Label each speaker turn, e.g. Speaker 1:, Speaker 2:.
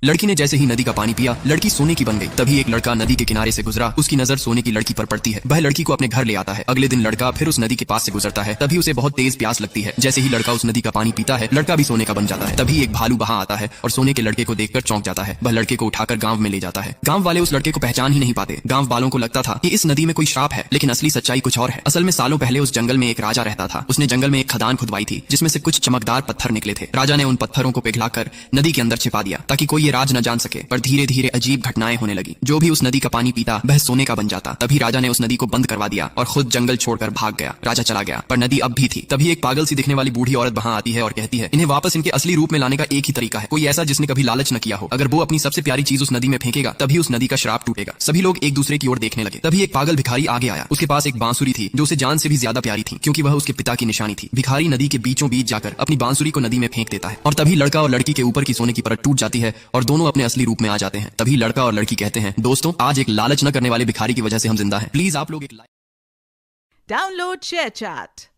Speaker 1: लड़की ने जैसे ही नदी का पानी पिया, लड़की सोने की बन गई। तभी एक लड़का नदी के किनारे से गुजरा, उसकी नजर सोने की लड़की पर पड़ती है। वह लड़की को अपने घर ले आता है। अगले दिन लड़का फिर उस नदी के पास से गुजरता है। तभी उसे बहुत तेज प्यास लगती है। जैसे ही लड़का उस नदी का पानी पीता है, लड़का भी सोने का बन जाता है। तभी एक भालू वहां आता है और सोने के लड़के को देखकर चौंक जाता है। वह लड़के को उठाकर गांव में ले जाता है। गांव वाले उस लड़के को पहचान ही नहीं पाते। गांव वालों को लगता था कि इस नदी में कोई श्राप है, लेकिन असली सच्चाई कुछ और है। असल में सालों पहले उस जंगल में एक राजा रहता था। उसने जंगल में एक खदान खुदवाई थी, जिसमें से कुछ चमकदार पत्थर निकले थे। राजा ने उन पत्थरों को पिघलाकर नदी के अंदर छिपा दिया, ताकि कोई ये राज न जान सके। पर धीरे धीरे अजीब घटनाएं होने लगी। जो भी उस नदी का पानी पीता, वह सोने का बन जाता। तभी राजा ने उस नदी को बंद करवा दिया और खुद जंगल छोड़कर भाग गया। राजा चला गया, पर नदी अब भी थी। तभी एक पागल सी दिखने वाली बूढ़ी औरत वहां आती है और कहती है, इन्हें वापस इनके असली रूप में लाने का एक ही तरीका है। कोई ऐसा जिसने कभी लालच न किया हो। अगर वो अपनी सबसे प्यारी चीज उस नदी में फेंकेगा, तभी उस नदी का श्राप टूटेगा। सभी लोग एक दूसरे की ओर देखने लगे। तभी एक पागल भिखारी आगे आया। उसके पास एक बांसुरी थी, जो उसे जान से भी ज्यादा प्यारी थी, क्योंकि वह उसके पिता की निशानी थी। भिखारी नदी के बीचों बीच जाकर अपनी बांसुरी को नदी में फेंक देता है, और तभी लड़का और लड़की के ऊपर की सोने की परत टूट जाती है और दोनों अपने असली रूप में आ जाते हैं। तभी लड़का और लड़की कहते हैं, दोस्तों, आज एक लालच न करने वाले भिखारी की वजह से हम जिंदा हैं। प्लीज आप लोग एक
Speaker 2: Download ShareChat.